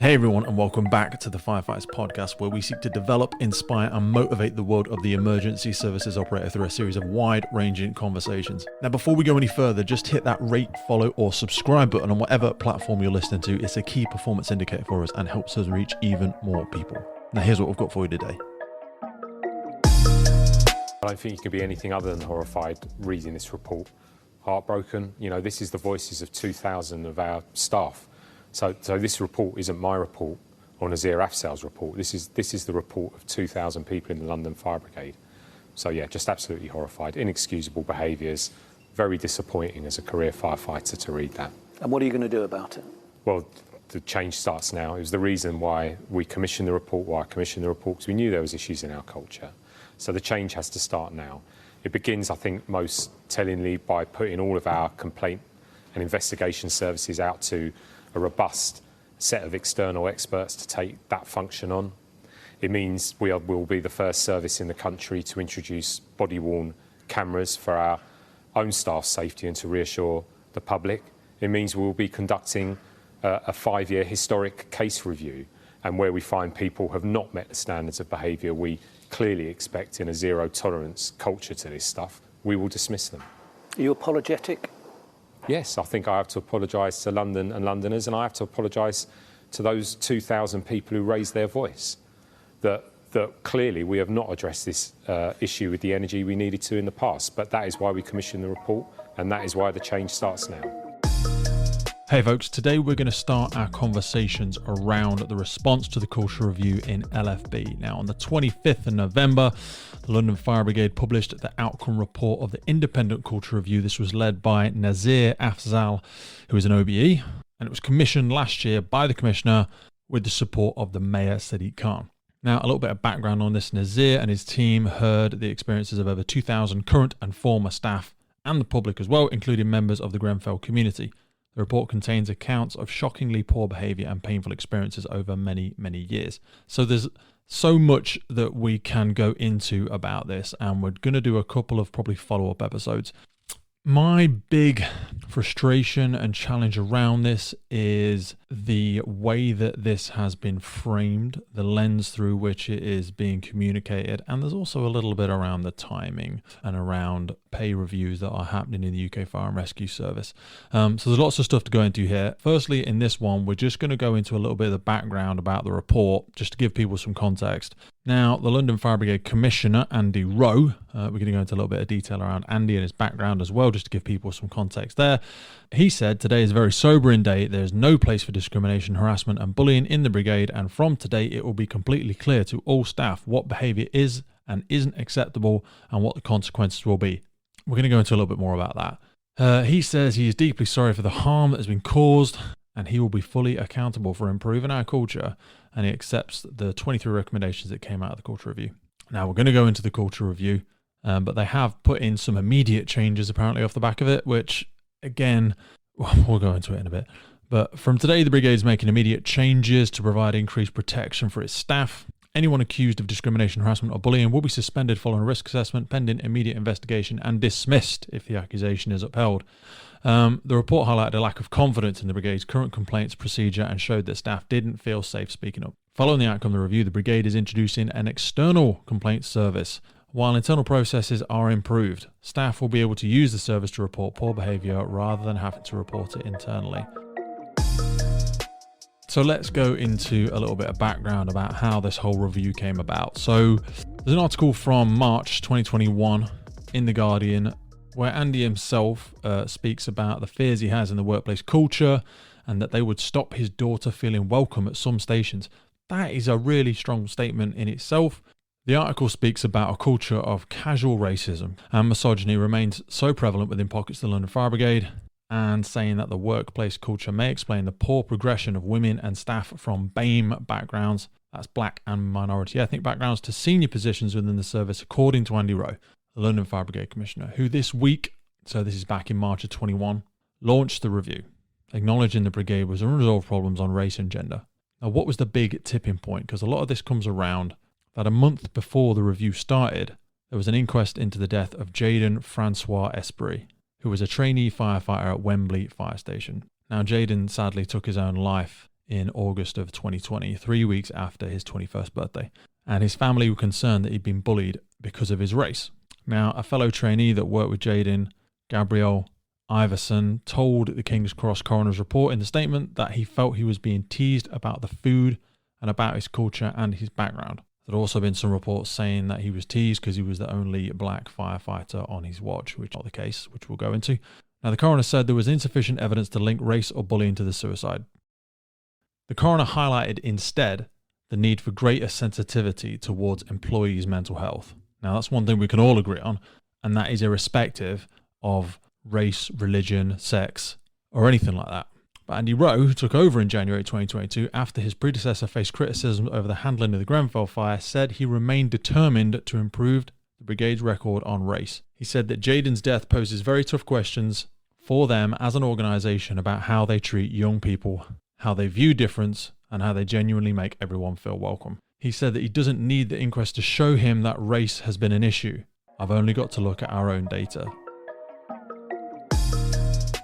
Hey everyone, and welcome back to the Firefighters Podcast, where we seek to develop, inspire, and motivate the world of the emergency services operator through a series of wide-ranging conversations. Now, before we go any further, just hit that rate, follow, or subscribe button on whatever platform you're listening to. It's a key performance indicator for us and helps us reach even more people. Now, here's what we've got for you today. I don't think you can be anything other than horrified reading this report. Heartbroken. You know, this is the voices of 2,000 of our staff. So this report isn't my report or Nazir Afzal's report. This is the report of 2,000 people in the London Fire Brigade. So yeah, just absolutely horrified. Inexcusable behaviours. Very disappointing as a career firefighter to read that. And what are you going to do about it? Well, the change starts now. It was the reason why we commissioned the report, because we knew there was issues in our culture. So the change has to start now. It begins, I think, most tellingly by putting all of our complaint and investigation services out to a robust set of external experts to take that function on. It means we will be the first service in the country to introduce body-worn cameras for our own staff safety and to reassure the public. It means we will be conducting a 5-year historic case review, and where we find people have not met the standards of behaviour we clearly expect in a zero-tolerance culture to this stuff, we will dismiss them. Are you apologetic? Yes, I think I have to apologise to London and Londoners, and I have to apologise to those 2,000 people who raised their voice. That clearly we have not addressed this issue with the energy we needed to in the past, but that is why we commissioned the report, and that is why the change starts now. Hey folks, today we're going to start our conversations around the response to the culture review in LFB. Now, on the 25th of November, the London Fire Brigade published the outcome report of the independent culture review. This was led by Nazir Afzal, who is an OBE, and it was commissioned last year by the Commissioner with the support of the Mayor Sadiq Khan. Now, a little bit of background on this. Nazir and his team heard the experiences of over 2,000 current and former staff and the public as well, including members of the Grenfell community. The report contains accounts of shockingly poor behaviour and painful experiences over many, many years. So there's so much that we can go into about this, and we're going to do a couple of probably follow-up episodes. My big frustration and challenge around this is the way that this has been framed, the lens through which it is being communicated, and there's also a little bit around the timing and around pay reviews that are happening in the UK Fire and Rescue Service. So there's lots of stuff to go into here. Firstly, in this one, we're just going to go into a little bit of the background about the report, just to give people some context. Now, the London Fire Brigade Commissioner, Andy Rowe, we're going to go into a little bit of detail around Andy and his background as well, just to give people some context there. He said, "Today is a very sobering day. There is no place for discrimination, harassment and bullying in the brigade, and from today it will be completely clear to all staff what behaviour is and isn't acceptable and what the consequences will be." We're going to go into a little bit more about that. He says he is deeply sorry for the harm that has been caused, and he will be fully accountable for improving our culture, and he accepts the 23 recommendations that came out of the culture review. Now, we're going to go into the culture review, but they have put in some immediate changes apparently off the back of it, which, again, we'll go into it in a bit. But from today, the brigade is making immediate changes to provide increased protection for its staff. Anyone accused of discrimination, harassment or bullying will be suspended following a risk assessment, pending immediate investigation, and dismissed if the accusation is upheld. The report highlighted a lack of confidence in the brigade's current complaints procedure and showed that staff didn't feel safe speaking up. Following the outcome of the review, the brigade is introducing an external complaints service. While internal processes are improved, staff will be able to use the service to report poor behaviour rather than having to report it internally. So let's go into a little bit of background about how this whole review came about. So there's an article from March 2021 in The Guardian where Andy himself speaks about the fears he has in the workplace culture and that they would stop his daughter feeling welcome at some stations. That is a really strong statement in itself. The article speaks about a culture of casual racism and misogyny remains so prevalent within pockets of the London Fire Brigade, and saying that the workplace culture may explain the poor progression of women and staff from BAME backgrounds, that's black and minority ethnic backgrounds, to senior positions within the service, according to Andy Rowe, the London Fire Brigade Commissioner, who this week, so this is back in March of 21, launched the review, acknowledging the brigade was unresolved problems on race and gender. Now, what was the big tipping point? Because a lot of this comes around that a month before the review started, there was an inquest into the death of Jaden Francois Esprit, who was a trainee firefighter at Wembley Fire Station. Now, Jaden sadly took his own life in August of 2020, 3 weeks after his 21st birthday. And his family were concerned that he'd been bullied because of his race. Now, a fellow trainee that worked with Jayden, Gabrielle Iverson, told the King's Cross Coroner's Report in the statement that he felt he was being teased about the food and about his culture and his background. There had also been some reports saying that he was teased because he was the only black firefighter on his watch, which is not the case, which we'll go into. Now, the coroner said there was insufficient evidence to link race or bullying to the suicide. The coroner highlighted instead the need for greater sensitivity towards employees' mental health. Now, that's one thing we can all agree on, and that is irrespective of race, religion, sex, or anything like that. But Andy Rowe, who took over in January 2022 after his predecessor faced criticism over the handling of the Grenfell fire, said he remained determined to improve the brigade's record on race. He said that Jayden's death poses very tough questions for them as an organisation about how they treat young people, how they view difference, and how they genuinely make everyone feel welcome. He said that he doesn't need the inquest to show him that race has been an issue. I've only got to look at our own data.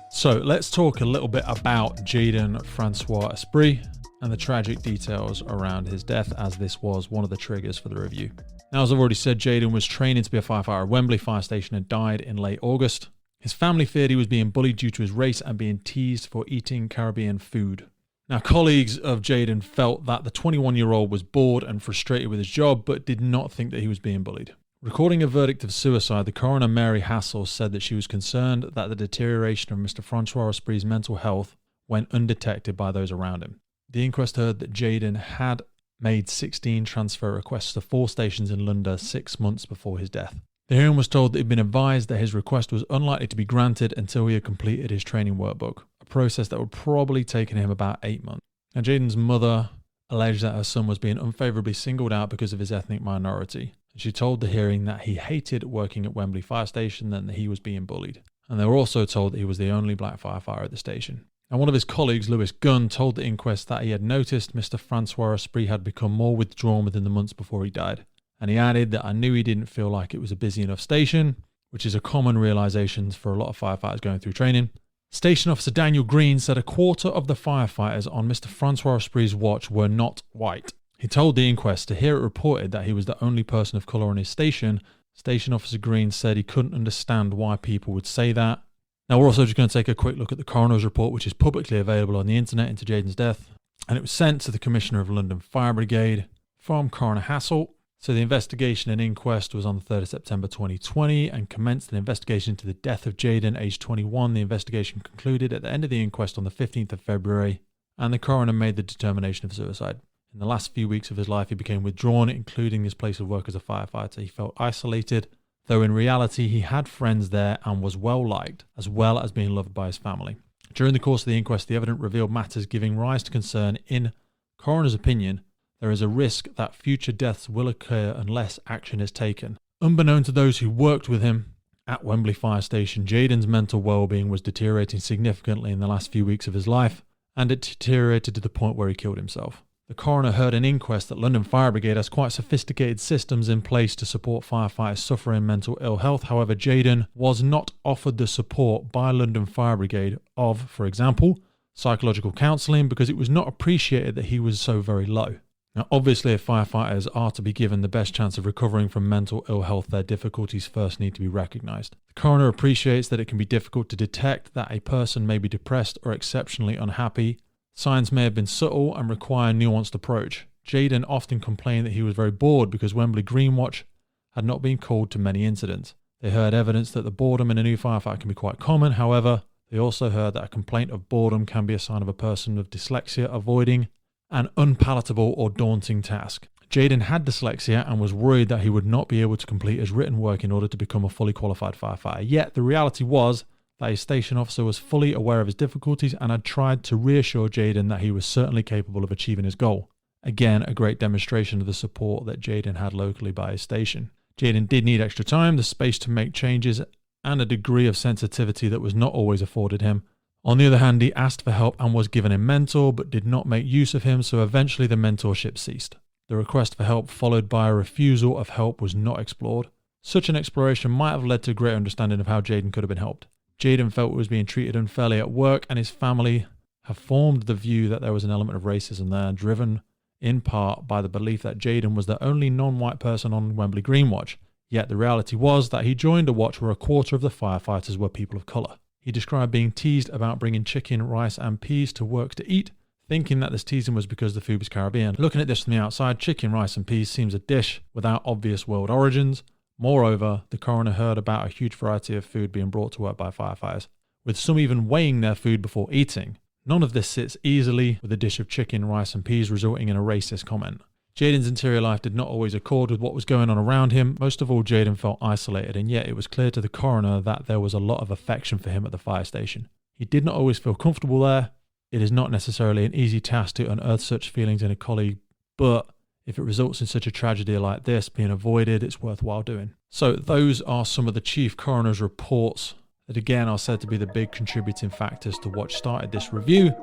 So let's talk a little bit about Jayden Francois Esprit and the tragic details around his death, as this was one of the triggers for the review. Now, as I've already said, Jayden was training to be a firefighter at Wembley Fire Station and died in late August. His family feared he was being bullied due to his race and being teased for eating Caribbean food. Now, colleagues of Jayden felt that the 21-year-old was bored and frustrated with his job, but did not think that he was being bullied. Recording a verdict of suicide, the coroner Mary Hassel said that she was concerned that the deterioration of Mr. Francois Esprit's mental health went undetected by those around him. The inquest heard that Jayden had made 16 transfer requests to 4 stations in London 6 months before his death. The hearing was told that he'd been advised that his request was unlikely to be granted until he had completed his training workbook, a process that would probably taken him about 8 months. Now, Jayden's mother alleged that her son was being unfavourably singled out because of his ethnic minority. She told the hearing that he hated working at Wembley Fire Station and that he was being bullied. And they were also told that he was the only black firefighter at the station. And one of his colleagues, Lewis Gunn, told the inquest that he had noticed Mr. Francois Esprit had become more withdrawn within the months before he died. And he added that I knew he didn't feel like it was a busy enough station, which is a common realisation for a lot of firefighters going through training. Station Officer Daniel Green said a quarter of the firefighters on Mr. Francois Esprit's watch were not white. He told the inquest to hear it reported that he was the only person of colour on his station. Station Officer Green said he couldn't understand why people would say that. Now, we're also just going to take a quick look at the coroner's report, which is publicly available on the internet, into Jayden's death. And it was sent to the Commissioner of London Fire Brigade from Coroner Hassel. So the investigation and inquest was on the 3rd of September 2020 and commenced an investigation into the death of Jayden, aged 21. The investigation concluded at the end of the inquest on the 15th of February, and the coroner made the determination of suicide. In the last few weeks of his life, he became withdrawn, including his place of work as a firefighter. He felt isolated, though in reality he had friends there and was well liked, as well as being loved by his family. During the course of the inquest, the evidence revealed matters giving rise to concern. In coroner's opinion, there is a risk that future deaths will occur unless action is taken. Unbeknown to those who worked with him at Wembley Fire Station, Jayden's mental well-being was deteriorating significantly in the last few weeks of his life, and it deteriorated to the point where he killed himself. The coroner heard an inquest that London Fire Brigade has quite sophisticated systems in place to support firefighters suffering mental ill health. However, Jayden was not offered the support by London Fire Brigade of, for example, psychological counselling, because it was not appreciated that he was so very low. Now, obviously, if firefighters are to be given the best chance of recovering from mental ill health, their difficulties first need to be recognised. The coroner appreciates that it can be difficult to detect that a person may be depressed or exceptionally unhappy. Signs may have been subtle and require a nuanced approach. Jayden often complained that he was very bored because Wembley Green Watch had not been called to many incidents. They heard evidence that the boredom in a new firefighter can be quite common. However, they also heard that a complaint of boredom can be a sign of a person with dyslexia avoiding an unpalatable or daunting task. Jayden had dyslexia and was worried that he would not be able to complete his written work in order to become a fully qualified firefighter. Yet the reality was that his station officer was fully aware of his difficulties and had tried to reassure Jayden that he was certainly capable of achieving his goal. Again, a great demonstration of the support that Jayden had locally by his station. Jayden did need extra time, the space to make changes, and a degree of sensitivity that was not always afforded him. On the other hand, he asked for help and was given a mentor, but did not make use of him, so eventually the mentorship ceased. The request for help followed by a refusal of help was not explored. Such an exploration might have led to a greater understanding of how Jayden could have been helped. Jayden felt he was being treated unfairly at work, and his family have formed the view that there was an element of racism there, driven in part by the belief that Jayden was the only non-white person on Wembley Green Watch. Yet the reality was that he joined a watch where a quarter of the firefighters were people of colour. He described being teased about bringing chicken, rice and peas to work to eat, thinking that this teasing was because the food was Caribbean. Looking at this from the outside, chicken, rice and peas seems a dish without obvious world origins. Moreover, the coroner heard about a huge variety of food being brought to work by firefighters, with some even weighing their food before eating. None of this sits easily with a dish of chicken, rice and peas resulting in a racist comment. Jayden's interior life did not always accord with what was going on around him. Most of all, Jayden felt isolated, and yet it was clear to the coroner that there was a lot of affection for him at the fire station. He did not always feel comfortable there. It is not necessarily an easy task to unearth such feelings in a colleague, but if it results in such a tragedy like this being avoided, it's worthwhile doing. So those are some of the chief coroner's reports that again are said to be the big contributing factors to what started this review.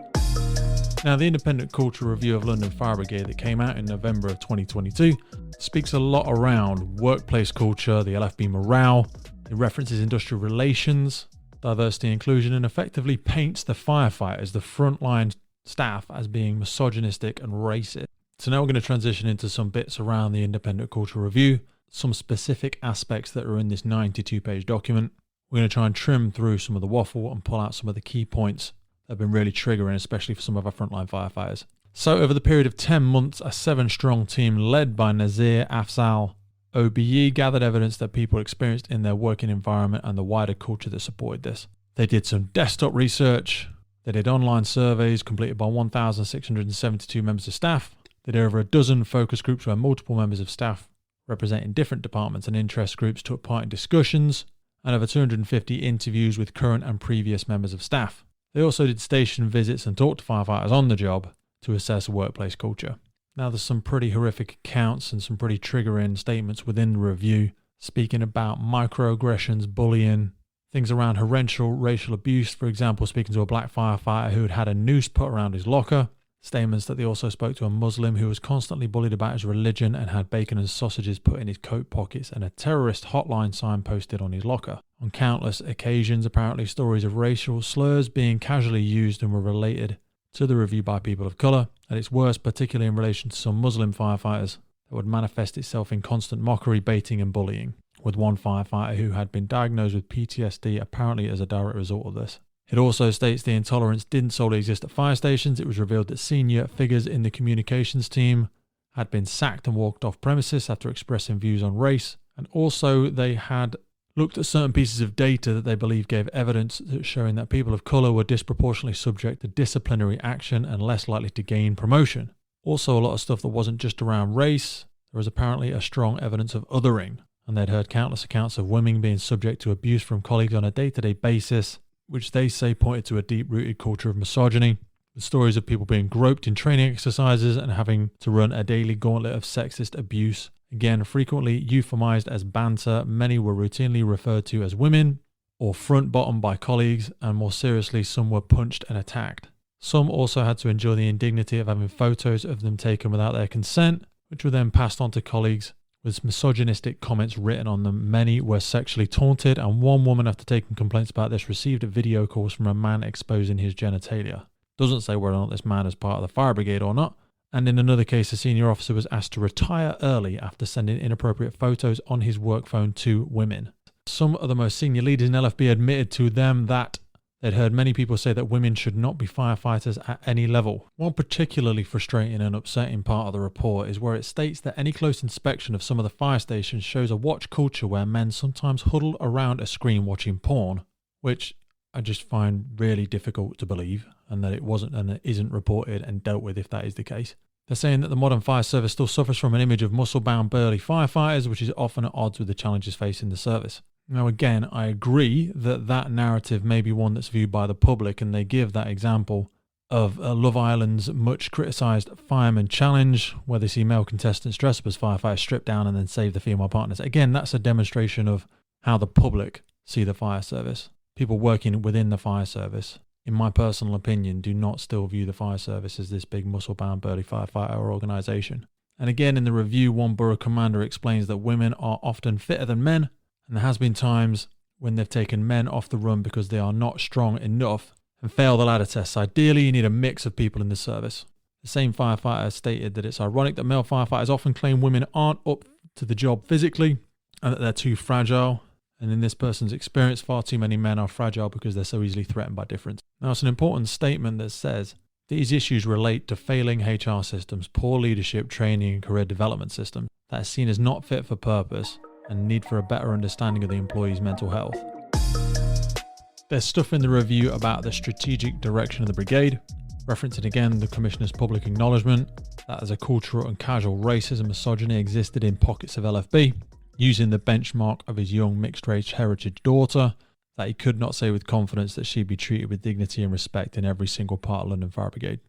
Now, the Independent Culture Review of London Fire Brigade that came out in November of 2022 speaks a lot around workplace culture, the LFB morale. It references industrial relations, diversity and inclusion, and effectively paints the firefighters, the frontline staff, as being misogynistic and racist. So now we're going to transition into some bits around the Independent Culture Review, some specific aspects that are in this 92-page document. We're going to try and trim through some of the waffle and pull out some of the key points that have been really triggering, especially for some of our frontline firefighters. So over the period of 10 months, a 7-strong team led by Nazir Afzal OBE gathered evidence that people experienced in their working environment and the wider culture that supported this. They did some desktop research. They did online surveys completed by 1,672 members of staff. They did over a dozen focus groups where multiple members of staff representing different departments and interest groups took part in discussions, and over 250 interviews with current and previous members of staff. They also did station visits and talked to firefighters on the job to assess workplace culture. Now, there's some pretty horrific accounts and some pretty triggering statements within the review, speaking about microaggressions, bullying, things around horrendous racial abuse. For example, speaking to a black firefighter who had had a noose put around his locker. Statements that they also spoke to a Muslim who was constantly bullied about his religion and had bacon and sausages put in his coat pockets, and a terrorist hotline sign posted on his locker. On countless occasions, apparently stories of racial slurs being casually used and were related to the review by people of colour. At its worst, particularly in relation to some Muslim firefighters, that would manifest itself in constant mockery, baiting and bullying, with one firefighter who had been diagnosed with PTSD apparently as a direct result of this. It also states the intolerance didn't solely exist at fire stations. It was revealed that senior figures in the communications team had been sacked and walked off premises after expressing views on race, and also they had looked at certain pieces of data that they believe gave evidence showing that people of colour were disproportionately subject to disciplinary action and less likely to gain promotion. Also, a lot of stuff that wasn't just around race. There was apparently a strong evidence of othering, and they'd heard countless accounts of women being subject to abuse from colleagues on a day-to-day basis, which they say pointed to a deep-rooted culture of misogyny, with stories of people being groped in training exercises and having to run a daily gauntlet of sexist abuse. Again, frequently euphemized as banter, many were routinely referred to as women or front-bottom by colleagues, and more seriously, some were punched and attacked. Some also had to endure the indignity of having photos of them taken without their consent, which were then passed on to colleagues with misogynistic comments written on them. Many were sexually taunted, and one woman, after taking complaints about this, received video calls from a man exposing his genitalia. Doesn't say whether or not this man is part of the fire brigade or not. And in another case, a senior officer was asked to retire early after sending inappropriate photos on his work phone to women. Some of the most senior leaders in LFB admitted to them that they'd heard many people say that women should not be firefighters at any level. One particularly frustrating and upsetting part of the report is where it states that any close inspection of some of the fire stations shows a watch culture where men sometimes huddle around a screen watching porn, which I just find really difficult to believe, and that it wasn't and it isn't reported and dealt with if that is the case. They're saying that the modern fire service still suffers from an image of muscle-bound burly firefighters, which is often at odds with the challenges facing the service. Now again, I agree that that narrative may be one that's viewed by the public, and they give that example of Love Island's much criticised Fireman Challenge, where they see male contestants dress up as firefighters, strip down and then save the female partners. Again, that's a demonstration of how the public see the fire service. People working within the fire service, in my personal opinion, do not still view the fire service as this big muscle-bound burly firefighter organisation. And again, in the review, one borough commander explains that women are often fitter than men, and there has been times when they've taken men off the run because they are not strong enough, and fail the ladder tests. Ideally, you need a mix of people in the service. The same firefighter stated that it's ironic that male firefighters often claim women aren't up to the job physically and that they're too fragile. And in this person's experience, far too many men are fragile because they're so easily threatened by difference. Now, it's an important statement that says these issues relate to failing HR systems, poor leadership, training, and career development systems that are seen as not fit for purpose and need for a better understanding of the employee's mental health. There's stuff in the review about the strategic direction of the brigade, referencing again the Commissioner's public acknowledgement that as a cultural and casual racism and misogyny existed in pockets of LFB, using the benchmark of his young mixed-race heritage daughter, that he could not say with confidence that she'd be treated with dignity and respect in every single part of London Fire Brigade.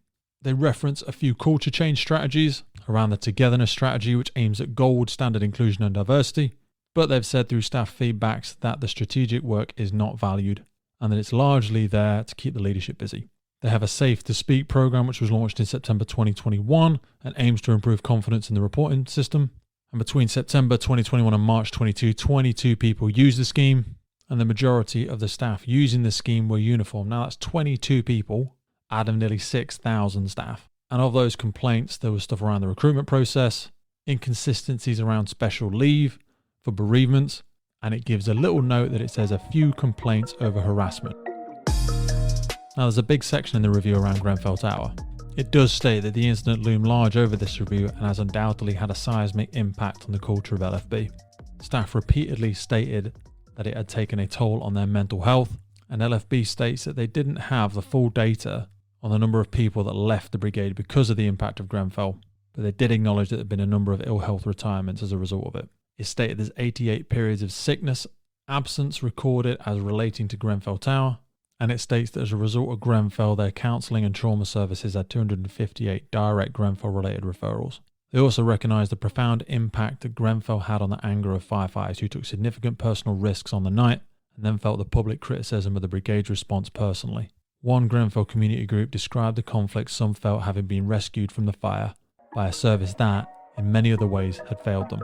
They reference a few culture change strategies around the togetherness strategy, which aims at gold standard inclusion and diversity, but they've said through staff feedbacks that the strategic work is not valued and that it's largely there to keep the leadership busy. They have a Safe to Speak program which was launched in September 2021 and aims to improve confidence in the reporting system. And between September 2021 and March 22 people used the scheme, and the majority of the staff using the scheme were uniformed. Now that's 22 people out of nearly 6,000 staff. And of those complaints, there was stuff around the recruitment process, inconsistencies around special leave for bereavements, and it gives a little note that it says a few complaints over harassment. Now there's a big section in the review around Grenfell Tower. It does state that the incident loomed large over this review and has undoubtedly had a seismic impact on the culture of LFB. Staff repeatedly stated that it had taken a toll on their mental health, and LFB states that they didn't have the full data on the number of people that left the brigade because of the impact of Grenfell, but they did acknowledge that there had been a number of ill health retirements as a result of it. It stated there's 88 periods of sickness, absence recorded as relating to Grenfell Tower, and it states that as a result of Grenfell, their counselling and trauma services had 258 direct Grenfell-related referrals. They also recognised the profound impact that Grenfell had on the anger of firefighters who took significant personal risks on the night and then felt the public criticism of the brigade's response personally. One Grenfell community group described the conflict some felt having been rescued from the fire by a service that, in many other ways, had failed them.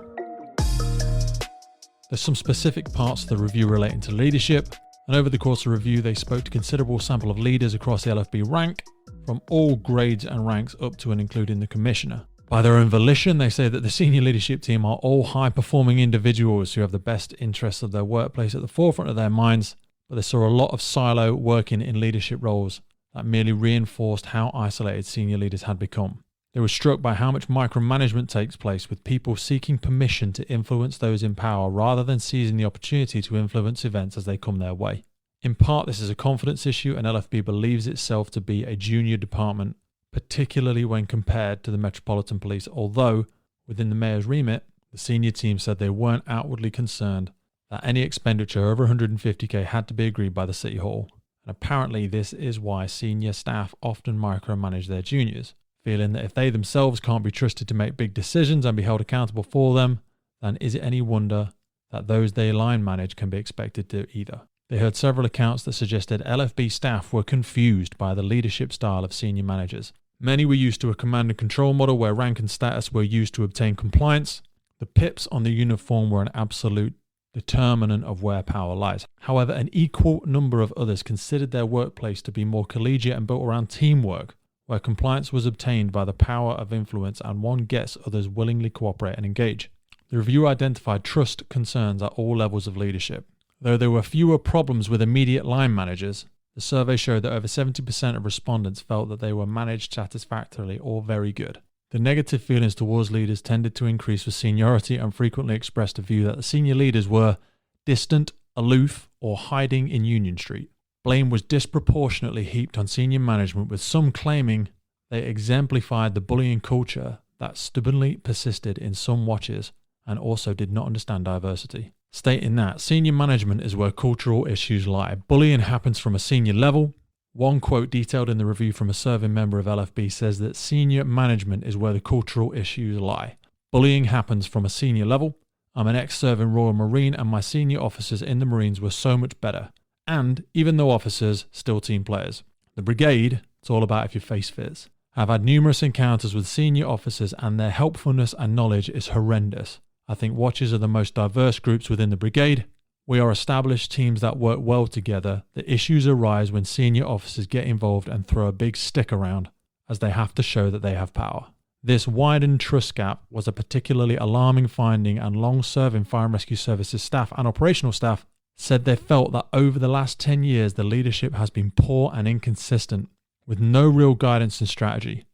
There's some specific parts of the review relating to leadership, and over the course of the review they spoke to a considerable sample of leaders across the LFB rank, from all grades and ranks up to and including the Commissioner. By their own volition, they say that the senior leadership team are all high-performing individuals who have the best interests of their workplace at the forefront of their minds, but they saw a lot of silo working in leadership roles that merely reinforced how isolated senior leaders had become. They were struck by how much micromanagement takes place, with people seeking permission to influence those in power rather than seizing the opportunity to influence events as they come their way. In part, this is a confidence issue, and LFB believes itself to be a junior department, particularly when compared to the Metropolitan Police, although within the Mayor's remit, the senior team said they weren't outwardly concerned that any expenditure over 150k had to be agreed by the City Hall. And apparently this is why senior staff often micromanage their juniors, feeling that if they themselves can't be trusted to make big decisions and be held accountable for them, then is it any wonder that those they line manage can be expected to either. They heard several accounts that suggested LFB staff were confused by the leadership style of senior managers. Many were used to a command and control model where rank and status were used to obtain compliance. The pips on the uniform were an absolute determinant of where power lies. However, an equal number of others considered their workplace to be more collegiate and built around teamwork, where compliance was obtained by the power of influence and one gets others willingly cooperate and engage. The review identified trust concerns at all levels of leadership. Though there were fewer problems with immediate line managers, the survey showed that over 70% of respondents felt that they were managed satisfactorily or very good. The negative feelings towards leaders tended to increase with seniority and frequently expressed a view that the senior leaders were distant, aloof, or hiding in Union Street. Blame was disproportionately heaped on senior management, with some claiming they exemplified the bullying culture that stubbornly persisted in some watches and also did not understand diversity, stating that senior management is where cultural issues lie. Bullying happens from a senior level. One quote detailed in the review from a serving member of LFB says that senior management is where the cultural issues lie. Bullying happens from a senior level. I'm an ex-serving Royal Marine and my senior officers in the Marines were so much better. And even though officers, still team players. The brigade, it's all about if your face fits. I've had numerous encounters with senior officers and their helpfulness and knowledge is horrendous. I think watches are the most diverse groups within the brigade. We are established teams that work well together. The issues arise when senior officers get involved and throw a big stick around, as they have to show that they have power. This widened trust gap was a particularly alarming finding, and long-serving fire and rescue services staff and operational staff said they felt that over the last 10 years the leadership has been poor and inconsistent, with no real guidance and strategy.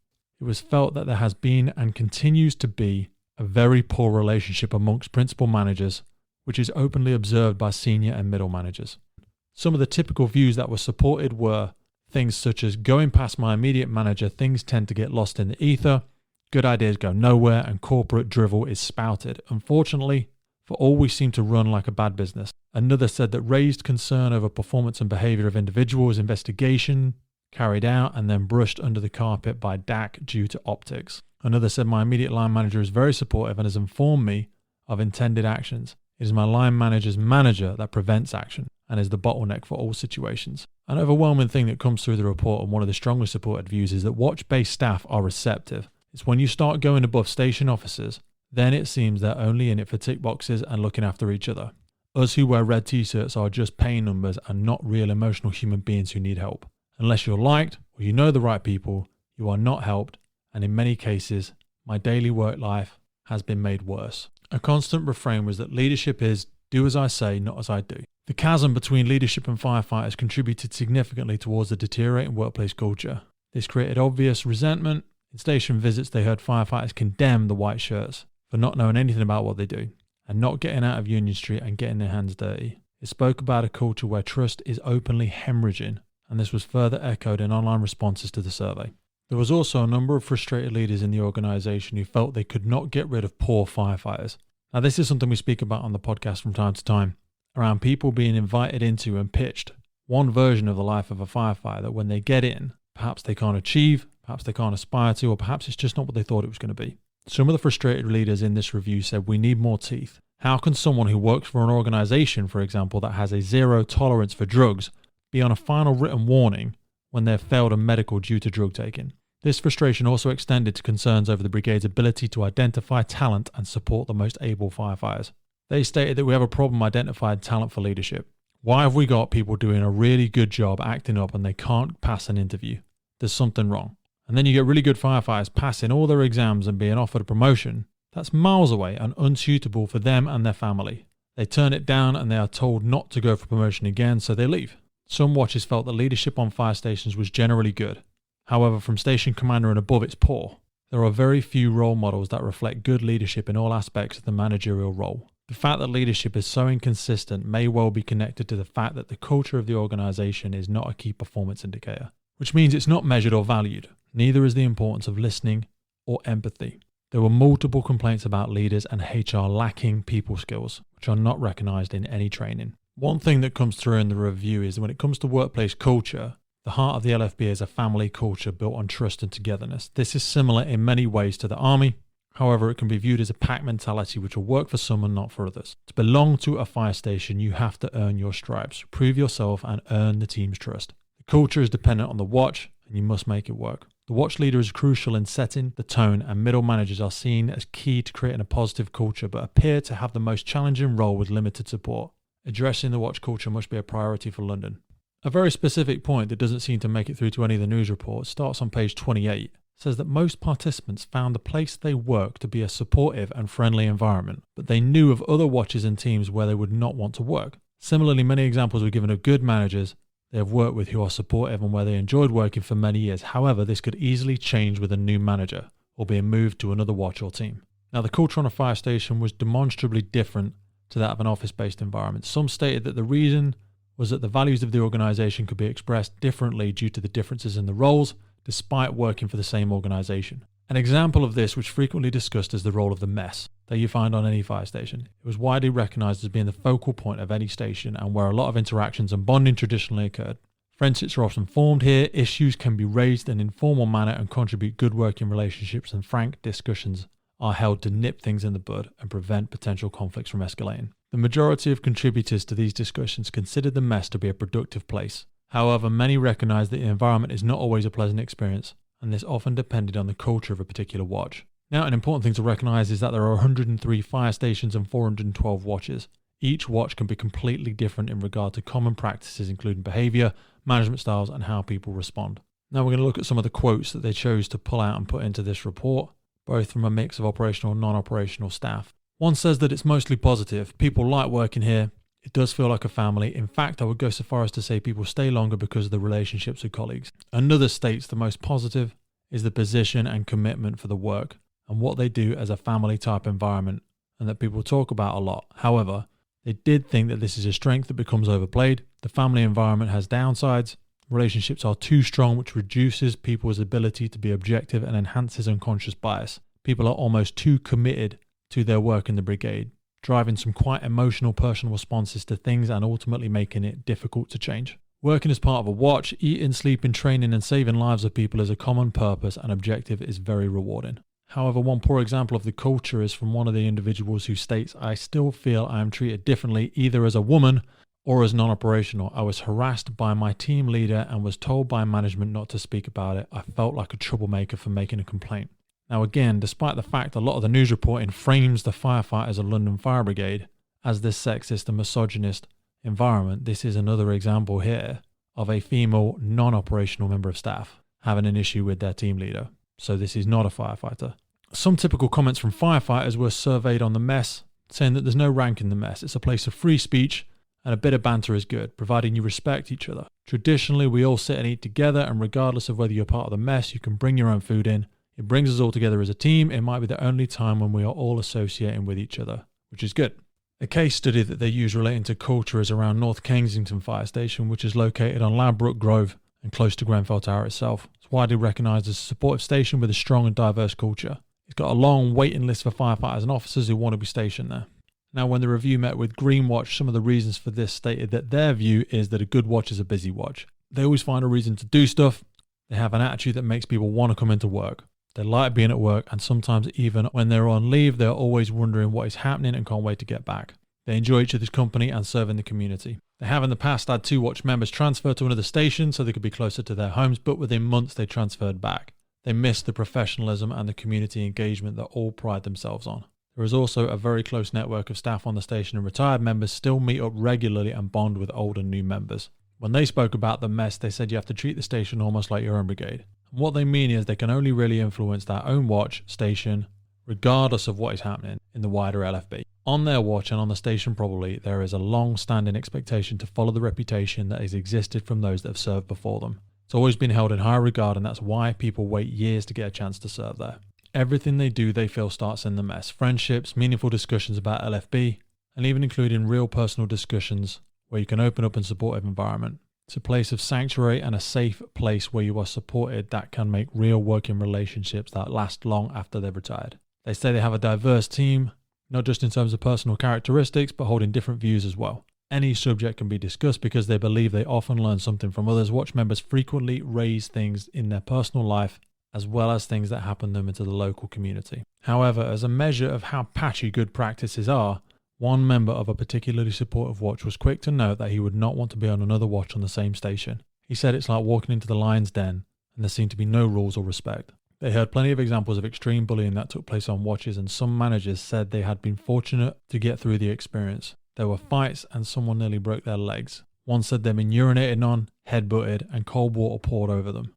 It was felt that there has been and continues to be a very poor relationship amongst principal managers, which is openly observed by senior and middle managers. Some of the typical views that were supported were things such as, going past my immediate manager, things tend to get lost in the ether, good ideas go nowhere, and corporate drivel is spouted. Unfortunately, for all, we seem to run like a bad business. Another said that raised concern over performance and behaviour of individuals, investigation carried out and then brushed under the carpet by DAC due to optics. Another said, my immediate line manager is very supportive and has informed me of intended actions. It is my line manager's manager that prevents action and is the bottleneck for all situations. An overwhelming thing that comes through the report, and one of the strongly supported views, is that watch-based staff are receptive. It's when you start going above station officers, then it seems they're only in it for tick boxes and looking after each other. Us who wear red t-shirts are just pay numbers and not real emotional human beings who need help. Unless you're liked or you know the right people, you are not helped, and in many cases, my daily work life has been made worse. A constant refrain was that leadership is do as I say, not as I do. The chasm between leadership and firefighters contributed significantly towards the deteriorating workplace culture. This created obvious resentment. In station visits, they heard firefighters condemn the white shirts for not knowing anything about what they do and not getting out of Union Street and getting their hands dirty. It spoke about a culture where trust is openly hemorrhaging, and this was further echoed in online responses to the survey. There was also a number of frustrated leaders in the organisation who felt they could not get rid of poor firefighters. Now, this is something we speak about on the podcast from time to time, around people being invited into and pitched one version of the life of a firefighter that when they get in, perhaps they can't achieve, perhaps they can't aspire to, or perhaps it's just not what they thought it was going to be. Some of the frustrated leaders in this review said, we need more teeth. How can someone who works for an organisation, for example, that has a zero tolerance for drugs, be on a final written warning when they have failed a medical due to drug taking? This frustration also extended to concerns over the brigade's ability to identify talent and support the most able firefighters. They stated that we have a problem identifying talent for leadership. Why have we got people doing a really good job acting up and they can't pass an interview? There's something wrong. And then you get really good firefighters passing all their exams and being offered a promotion that's miles away and unsuitable for them and their family. They turn it down and they are told not to go for promotion again, so they leave. Some watchers felt that leadership on fire stations was generally good. However, from station commander and above, it's poor. There are very few role models that reflect good leadership in all aspects of the managerial role. The fact that leadership is so inconsistent may well be connected to the fact that the culture of the organisation is not a key performance indicator, which means it's not measured or valued. Neither is the importance of listening or empathy. There were multiple complaints about leaders and HR lacking people skills, which are not recognised in any training. One thing that comes through in the review is that when it comes to workplace culture, the heart of the LFB is a family culture built on trust and togetherness. This is similar in many ways to the army. However, it can be viewed as a pack mentality which will work for some and not for others. To belong to a fire station, you have to earn your stripes, prove yourself and earn the team's trust. The culture is dependent on the watch and you must make it work. The watch leader is crucial in setting the tone, and middle managers are seen as key to creating a positive culture but appear to have the most challenging role with limited support. Addressing the watch culture must be a priority for London. A very specific point that doesn't seem to make it through to any of the news reports starts on page 28. Says that most participants found the place they work to be a supportive and friendly environment, but they knew of other watches and teams where they would not want to work. Similarly, many examples were given of good managers they have worked with who are supportive and where they enjoyed working for many years. However, this could easily change with a new manager or being moved to another watch or team. Now, the culture on a fire station was demonstrably different to that of an office-based environment. Some stated that the reason was that the values of the organisation could be expressed differently due to the differences in the roles, despite working for the same organisation. An example of this, which frequently discussed, is the role of the mess that you find on any fire station. It was widely recognised as being the focal point of any station and where a lot of interactions and bonding traditionally occurred. Friendships are often formed here, issues can be raised in an informal manner and contribute good working relationships, and frank discussions are held to nip things in the bud and prevent potential conflicts from escalating. The majority of contributors to these discussions considered the mess to be a productive place. However, many recognise that the environment is not always a pleasant experience, and this often depended on the culture of a particular watch. Now, an important thing to recognise is that there are 103 fire stations and 412 watches. Each watch can be completely different in regard to common practices, including behavior, management styles, and how people respond. Now we're going to look at some of the quotes that they chose to pull out and put into this report, both from a mix of operational and non-operational staff. One says that it's mostly positive. People like working here. It does feel like a family. In fact, I would go so far as to say people stay longer because of the relationships with colleagues. Another states the most positive is the position and commitment for the work and what they do as a family type environment, and that people talk about a lot. However, they did think that this is a strength that becomes overplayed. The family environment has downsides. Relationships are too strong, which reduces people's ability to be objective and enhances unconscious bias. People are almost too committed to their work in the brigade, driving some quite emotional personal responses to things and ultimately making it difficult to change. Working as part of a watch, eating, sleeping, training and saving lives of people as a common purpose and objective is very rewarding. However, one poor example of the culture is from one of the individuals who states, "I still feel I am treated differently either as a woman or as non-operational. I was harassed by my team leader and was told by management not to speak about it. I felt like a troublemaker for making a complaint." Now again, despite the fact a lot of the news reporting frames the firefighters of London Fire Brigade as this sexist and misogynist environment, this is another example here of a female non-operational member of staff having an issue with their team leader. So this is not a firefighter. Some typical comments from firefighters were surveyed on the mess, saying that there's no rank in the mess. It's a place of free speech and a bit of banter is good, providing you respect each other. Traditionally, we all sit and eat together, and regardless of whether you're part of the mess, you can bring your own food in. It brings us all together as a team. It might be the only time when we are all associating with each other, which is good. A case study that they use relating to culture is around North Kensington Fire Station, which is located on Ladbroke Grove and close to Grenfell Tower itself. It's widely recognised as a supportive station with a strong and diverse culture. It's got a long waiting list for firefighters and officers who want to be stationed there. Now, when the review met with Green Watch, some of the reasons for this stated that their view is that a good watch is a busy watch. They always find a reason to do stuff. They have an attitude that makes people want to come into work. They like being at work, and sometimes even when they're on leave, they're always wondering what is happening and can't wait to get back. They enjoy each other's company and serving the community. They have in the past had 2 watch members transfer to another station so they could be closer to their homes, but within months they transferred back. They miss the professionalism and the community engagement that all pride themselves on. There is also a very close network of staff on the station, and retired members still meet up regularly and bond with old and new members. When they spoke about the mess, they said you have to treat the station almost like your own brigade. And what they mean is they can only really influence their own watch station, regardless of what is happening in the wider LFB. On their watch and on the station probably, there is a long-standing expectation to follow the reputation that has existed from those that have served before them. It's always been held in high regard, and that's why people wait years to get a chance to serve there. Everything they do, they feel starts in the mess. Friendships, meaningful discussions about LFB, and even including real personal discussions where you can open up in a supportive environment. It's a place of sanctuary and a safe place where you are supported that can make real working relationships that last long after they've retired. They say they have a diverse team, not just in terms of personal characteristics, but holding different views as well. Any subject can be discussed because they believe they often learn something from others. Watch members frequently raise things in their personal life as well as things that happen to them into the local community. However, as a measure of how patchy good practices are, one member of a particularly supportive watch was quick to note that he would not want to be on another watch on the same station. He said it's like walking into the lion's den and there seemed to be no rules or respect. They heard plenty of examples of extreme bullying that took place on watches, and some managers said they had been fortunate to get through the experience. There were fights and someone nearly broke their legs. One said they'd been urinated on, headbutted, and cold water poured over them.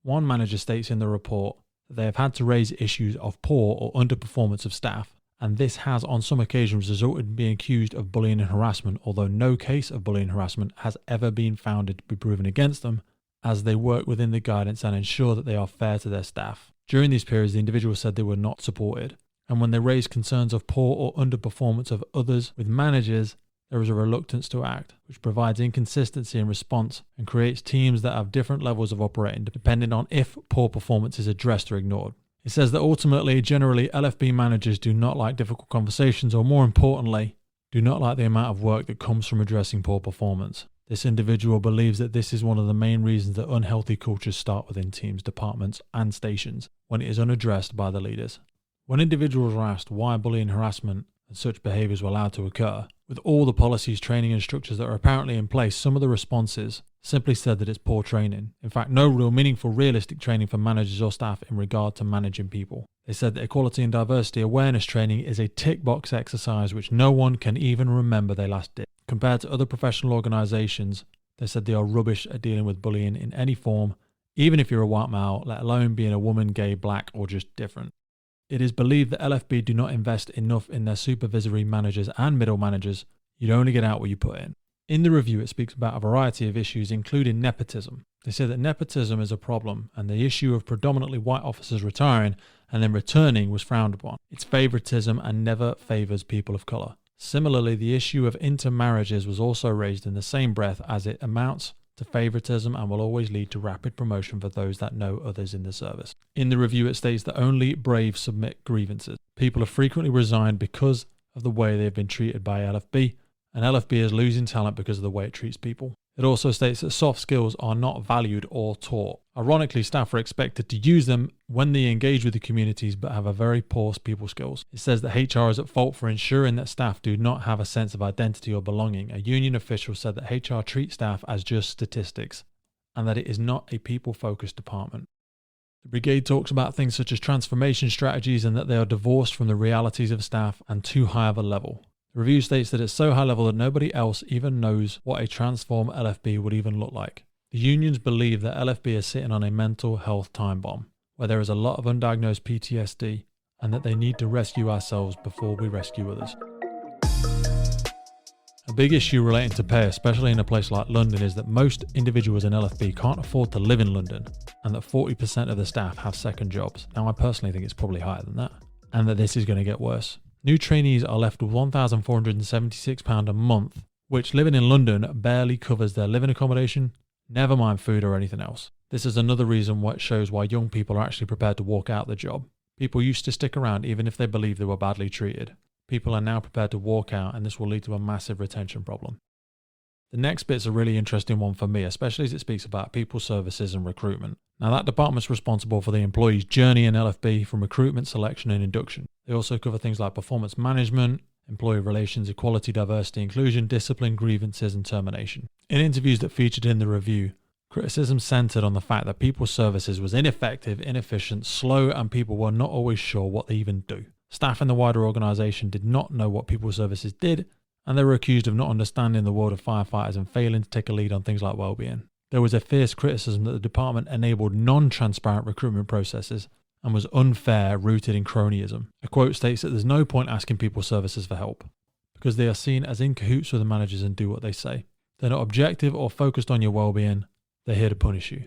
One manager states in the report that they have had to raise issues of poor or underperformance of staff, and this has on some occasions resulted in being accused of bullying and harassment, although no case of bullying and harassment has ever been founded to be proven against them, as they work within the guidance and ensure that they are fair to their staff. During these periods, the individuals said they were not supported, and when they raised concerns of poor or underperformance of others with managers, there is a reluctance to act, which provides inconsistency in response and creates teams that have different levels of operating depending on if poor performance is addressed or ignored. It says that ultimately, generally, LFB managers do not like difficult conversations, or more importantly, do not like the amount of work that comes from addressing poor performance. This individual believes that this is one of the main reasons that unhealthy cultures start within teams, departments, and stations when it is unaddressed by the leaders. When individuals are asked why bullying and harassment and such behaviours were allowed to occur. With all the policies, training and structures that are apparently in place, some of the responses simply said that it's poor training. In fact, no real meaningful, realistic training for managers or staff in regard to managing people. They said that equality and diversity awareness training is a tick box exercise which no one can even remember they last did. Compared to other professional organisations, they said they are rubbish at dealing with bullying in any form, even if you're a white male, let alone being a woman, gay, black, or just different. It is believed that LFB do not invest enough in their supervisory managers and middle managers. You'd only get out what you put in. In the review, it speaks about a variety of issues, including nepotism. They say that nepotism is a problem, and the issue of predominantly white officers retiring and then returning was frowned upon. It's favouritism and never favours people of colour. Similarly, the issue of intermarriages was also raised in the same breath, as it amounts to favouritism and will always lead to rapid promotion for those that know others in the service. In the review, it states that only brave submit grievances. People have frequently resigned because of the way they have been treated by LFB, and LFB is losing talent because of the way it treats people. It also states that soft skills are not valued or taught. Ironically, staff are expected to use them when they engage with the communities but have a very poor people skills. It says that HR is at fault for ensuring that staff do not have a sense of identity or belonging. A union official said that HR treats staff as just statistics and that it is not a people-focused department. The brigade talks about things such as transformation strategies and that they are divorced from the realities of staff and too high of a level. The review states that it's so high level that nobody else even knows what a transformed LFB would even look like. The unions believe that LFB is sitting on a mental health time bomb, where there is a lot of undiagnosed PTSD, and that they need to rescue ourselves before we rescue others. A big issue relating to pay, especially in a place like London, is that most individuals in LFB can't afford to live in London, and that 40% of the staff have second jobs. Now, I personally think it's probably higher than that, and that this is going to get worse. New trainees are left with £1,476 a month, which living in London barely covers their living accommodation, never mind food or anything else. This is another reason why it shows why young people are actually prepared to walk out the job. People used to stick around even if they believed they were badly treated. People are now prepared to walk out, and this will lead to a massive retention problem. The next bit's a really interesting one for me, especially as it speaks about people services and recruitment. Now, that department's responsible for the employee's journey in LFB from recruitment, selection and induction. They also cover things like performance management, employee relations, equality, diversity, inclusion, discipline, grievances and termination. In interviews that featured in the review, criticism centred on the fact that people services was ineffective, inefficient, slow, and people were not always sure what they even do. Staff in the wider organisation did not know what people services did, and they were accused of not understanding the world of firefighters and failing to take a lead on things like well-being. There was a fierce criticism that the department enabled non-transparent recruitment processes and was unfair, rooted in cronyism. A quote states that there's no point asking people services for help, because they are seen as in cahoots with the managers and do what they say. They're not objective or focused on your well-being, they're here to punish you.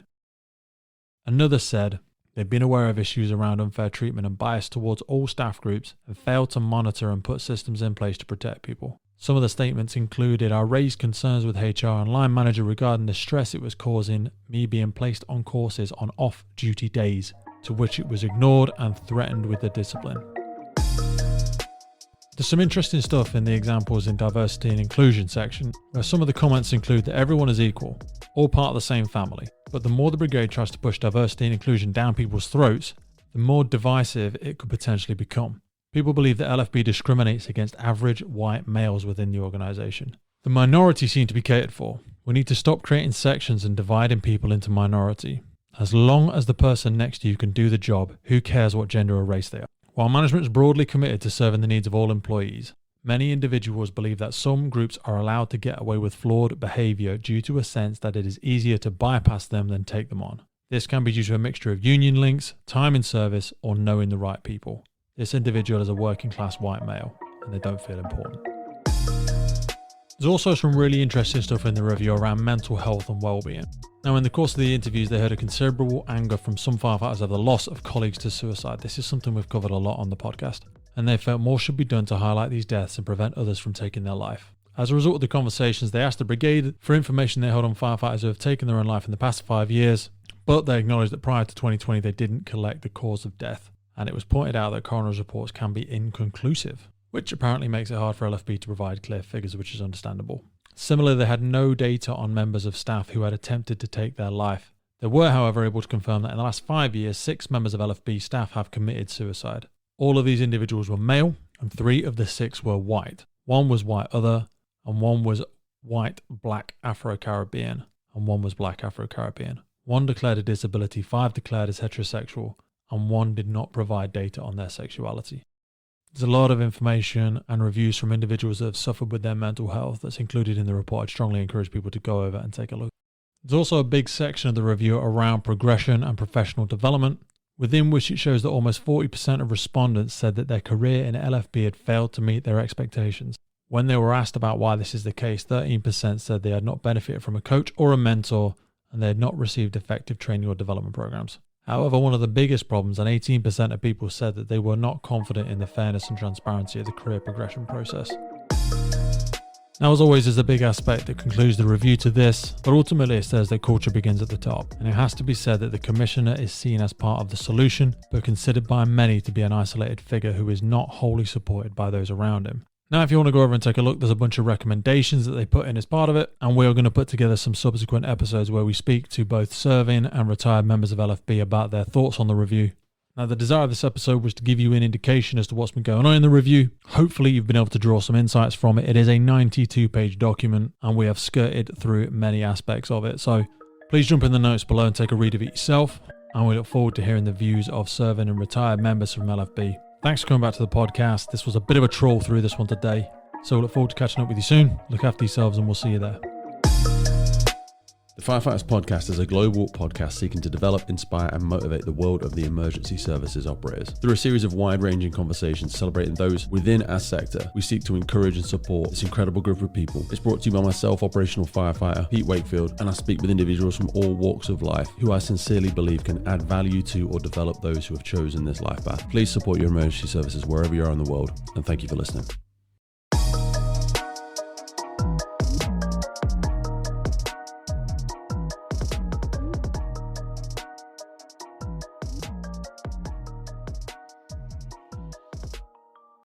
Another said they've been aware of issues around unfair treatment and bias towards all staff groups and failed to monitor and put systems in place to protect people. Some of the statements included, I raised concerns with HR and line manager regarding the stress it was causing me being placed on courses on off-duty days, to which it was ignored and threatened with the discipline. There's some interesting stuff in the examples in diversity and inclusion section, where some of the comments include that everyone is equal, all part of the same family, but the more the brigade tries to push diversity and inclusion down people's throats, the more divisive it could potentially become. People believe that LFB discriminates against average white males within the organisation. The minority seem to be catered for. We need to stop creating sections and dividing people into minority. As long as the person next to you can do the job, who cares what gender or race they are? While management is broadly committed to serving the needs of all employees, many individuals believe that some groups are allowed to get away with flawed behaviour due to a sense that it is easier to bypass them than take them on. This can be due to a mixture of union links, time in service, or knowing the right people. This individual is a working class white male and they don't feel important. There's also some really interesting stuff in the review around mental health and well-being. Now, in the course of the interviews, they heard a considerable anger from some firefighters over the loss of colleagues to suicide. This is something we've covered a lot on the podcast, and they felt more should be done to highlight these deaths and prevent others from taking their life. As a result of the conversations, they asked the brigade for information they held on firefighters who have taken their own life in the past 5 years, but they acknowledged that prior to 2020 they didn't collect the cause of death. And it was pointed out that coroner's reports can be inconclusive, which apparently makes it hard for LFB to provide clear figures, which is understandable. Similarly, they had no data on members of staff who had attempted to take their life. They were, however, able to confirm that in the last 5 years, 6 members of LFB staff have committed suicide. All of these individuals were male, and 3 of the 6 were white. 1 was white other, and 1 was white black Afro-Caribbean, and 1 was black Afro-Caribbean. 1 declared a disability, 5 declared as heterosexual, and 1 did not provide data on their sexuality. There's a lot of information and reviews from individuals that have suffered with their mental health that's included in the report. I'd strongly encourage people to go over and take a look. There's also a big section of the review around progression and professional development, within which it shows that almost 40% of respondents said that their career in LFB had failed to meet their expectations. When they were asked about why this is the case, 13% said they had not benefited from a coach or a mentor, and they had not received effective training or development programs. However, one of the biggest problems, and 18% of people said that they were not confident in the fairness and transparency of the career progression process. Now, as always, there's a big aspect that concludes the review to this, but ultimately it says that culture begins at the top. And it has to be said that the commissioner is seen as part of the solution, but considered by many to be an isolated figure who is not wholly supported by those around him. Now, if you want to go over and take a look, there's a bunch of recommendations that they put in as part of it, and we're going to put together some subsequent episodes where we speak to both serving and retired members of LFB about their thoughts on the review. Now, the desire of this episode was to give you an indication as to what's been going on in the review. Hopefully, you've been able to draw some insights from it. It is a 92-page document, and we have skirted through many aspects of it. So please jump in the notes below and take a read of it yourself, and we look forward to hearing the views of serving and retired members from LFB. Thanks for coming back to the podcast. This was a bit of a troll through this one today, so we look forward to catching up with you soon. Look after yourselves, and we'll see you there. The Firefighters Podcast is a global podcast seeking to develop, inspire, and motivate the world of the emergency services operators. Through a series of wide-ranging conversations celebrating those within our sector, we seek to encourage and support this incredible group of people. It's brought to you by myself, operational firefighter Pete Wakefield, and I speak with individuals from all walks of life who I sincerely believe can add value to or develop those who have chosen this life path. Please support your emergency services wherever you are in the world, and thank you for listening.